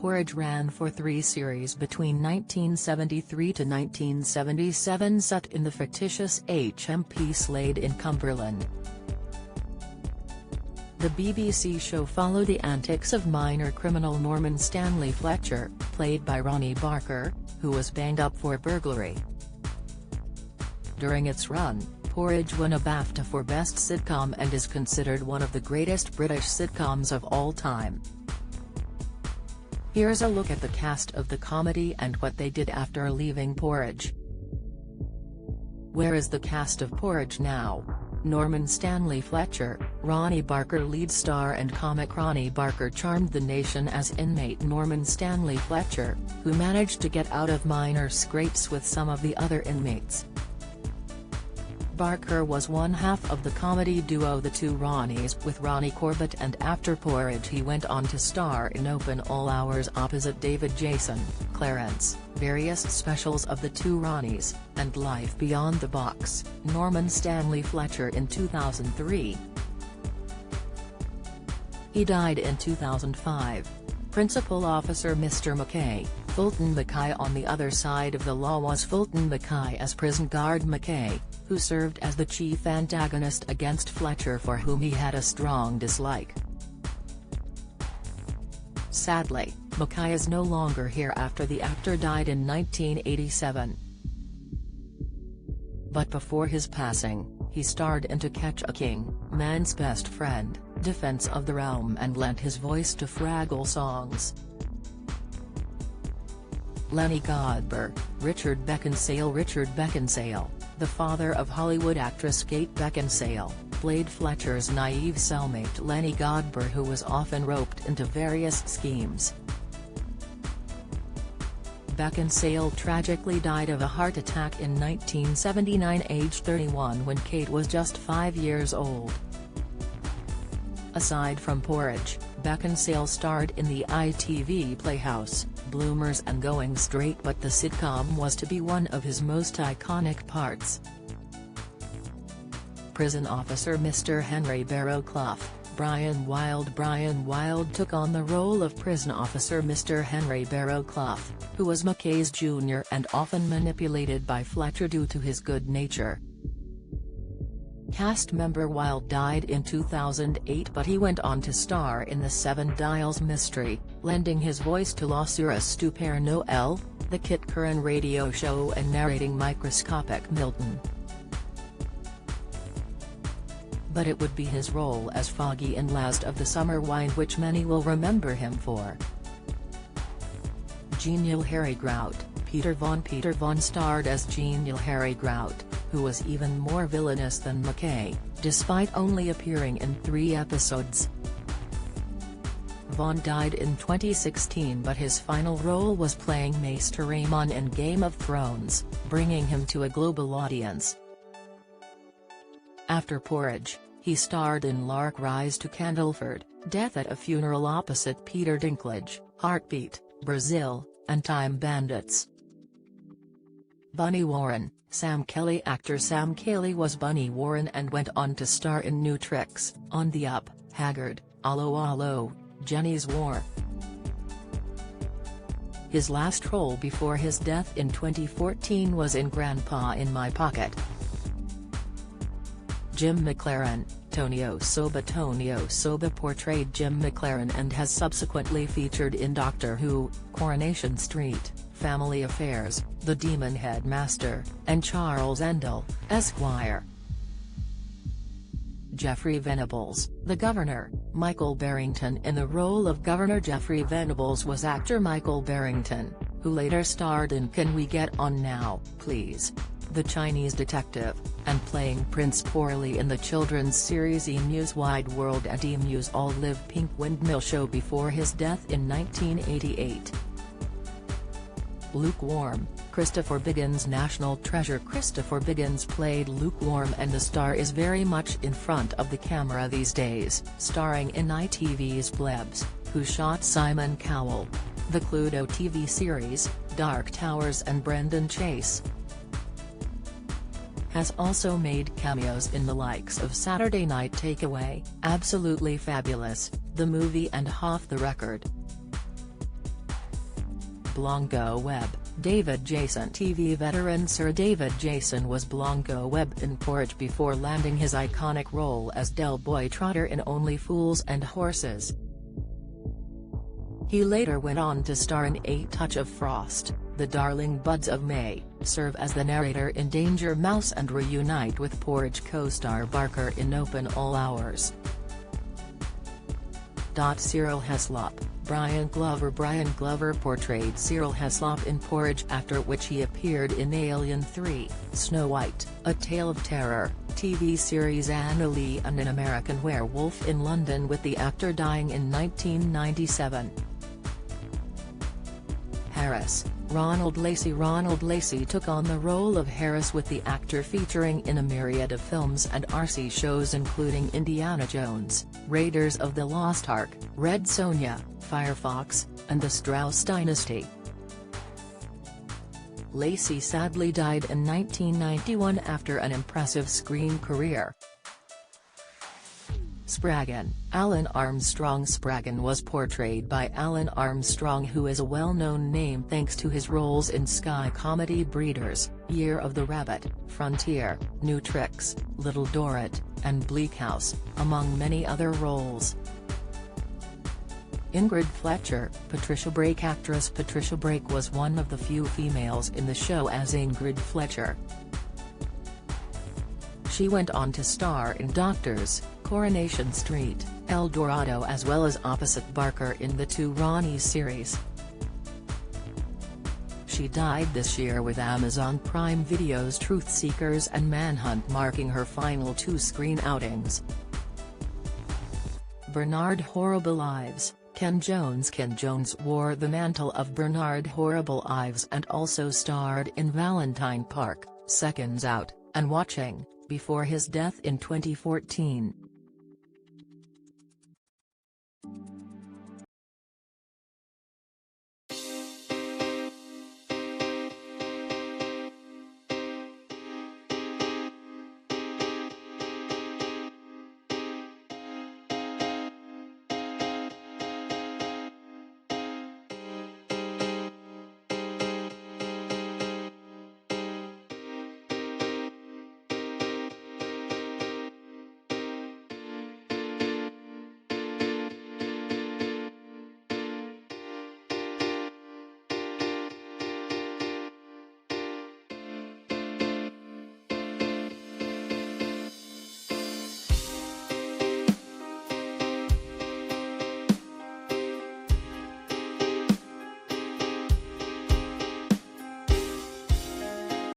Porridge ran for 3 series between 1973 to 1977, set in the fictitious HMP Slade in Cumberland. The BBC show followed the antics of minor criminal Norman Stanley Fletcher, played by Ronnie Barker, who was banged up for burglary. During its run, Porridge won a BAFTA for Best Sitcom and is considered one of the greatest British sitcoms of all time. Here's a look at the cast of the comedy and what they did after leaving Porridge. Where is the cast of Porridge now? Norman Stanley Fletcher, Ronnie Barker lead star and comic Ronnie Barker charmed the nation as inmate Norman Stanley Fletcher, who managed to get out of minor scrapes with some of the other inmates. Barker was one half of the comedy duo The Two Ronnies with Ronnie Corbett, and after Porridge he went on to star in Open All Hours opposite David Jason, Clarence, various specials of The Two Ronnies, and Life Beyond the Box, Norman Stanley Fletcher in 2003. He died in 2005. Principal Officer Mr. McKay, Fulton Mackay. On the other side of the law was Fulton Mackay as prison guard McKay, who served as the chief antagonist against Fletcher, for whom he had a strong dislike. Sadly, Mackay is no longer here after the actor died in 1987. But before his passing, he starred in To Catch a King, Man's Best Friend, Defense of the Realm, and lent his voice to Fraggle songs. Lenny Godber, Richard Beckinsale, the father of Hollywood actress Kate Beckinsale, played Fletcher's naive cellmate Lenny Godber, who was often roped into various schemes. Beckinsale tragically died of a heart attack in 1979, aged 31, when Kate was just 5 years old. Aside from Porridge, Beckinsale starred in the ITV Playhouse, Bloomers and Going Straight, but the sitcom was to be one of his most iconic parts. Prison officer Mr. Henry Barrow Clough, Brian Wilde took on the role of prison officer Mr. Henry Barrow Clough, who was Mackay's junior and often manipulated by Fletcher due to his good nature. Cast member Wilde died in 2008, but he went on to star in the Seven Dials mystery, lending his voice to La Sœur Stupère Noël, the Kit Curran radio show, and narrating Microscopic Milton. But it would be his role as Foggy in Last of the Summer Wine which many will remember him for. Genial Harry Grout, Peter Vaughan starred as Genial Harry Grout, who was even more villainous than Mackay, despite only appearing in 3 episodes. Vaughan died in 2016, but his final role was playing Maester Aemon in Game of Thrones, bringing him to a global audience. After Porridge, he starred in Lark Rise to Candleford, Death at a Funeral opposite Peter Dinklage, Heartbeat, Brazil, and Time Bandits. Bunny Warren, Sam Kelly. Actor Sam Kelly was Bunny Warren and went on to star in New Tricks, On the Up, Haggard, Allo Allo, Jenny's War. His last role before his death in 2014 was in Grandpa in My Pocket. Jim McLaren, Tonio Soba portrayed Jim McLaren and has subsequently featured in Doctor Who, Coronation Street, Family Affairs, The Demon Headmaster, and Charles Endell, Esquire. Jeffrey Venables, the Governor, Michael Barrington. In the role of Governor Jeffrey Venables was actor Michael Barrington, who later starred in Can We Get On Now, Please?, The Chinese Detective, and playing Prince Porley in the children's series Emu's Wide World and Emu's All Live Pink Windmill Show before his death in 1988. Lukewarm, Christopher Biggins. National treasure Christopher Biggins played Lukewarm, and the star is very much in front of the camera these days, starring in ITV's Plebs, Who Shot Simon Cowell, the Cluedo TV series, Dark Towers, and Brendan Chase. Has also made cameos in the likes of Saturday Night Takeaway, Absolutely Fabulous, The Movie, and Off the Record. Blanco Webb. David Jason. TV veteran Sir David Jason was Blanco Webb in Porridge before landing his iconic role as Del Boy Trotter in Only Fools and Horses. He later went on to star in A Touch of Frost, The Darling Buds of May, serve as the narrator in Danger Mouse and reunite with Porridge co-star Barker in Open All Hours. Cyril Heslop. Brian Glover portrayed Cyril Heslop in Porridge, after which he appeared in Alien 3, Snow White, A Tale of Terror, TV series Anna Lee and An American Werewolf in London, with the actor dying in 1997. Harris. Ronald Lacey took on the role of Harris, with the actor featuring in a myriad of films and RC shows including Indiana Jones, Raiders of the Lost Ark, Red Sonja, Firefox, and The Strauss Dynasty. Lacey sadly died in 1991 after an impressive screen career. Spraggan. Alan Armstrong. Spraggan was portrayed by Alan Armstrong, who is a well-known name thanks to his roles in Sky comedy Breeders, Year of the Rabbit, Frontier, New Tricks, Little Dorrit, and Bleak House, among many other roles. Ingrid Fletcher. Patricia Brake. Actress Patricia Brake was one of the few females in the show as Ingrid Fletcher. She went on to star in Doctors, Coronation Street, El Dorado, as well as opposite Barker in the two Ronnie series. She died this year, with Amazon Prime Video's Truth Seekers and Manhunt marking her final two screen outings. Bernard Horrible Ives. Ken Jones. Ken Jones wore the mantle of Bernard Horrible Ives and also starred in Valentine Park, Seconds Out, and Watching, before his death in 2014.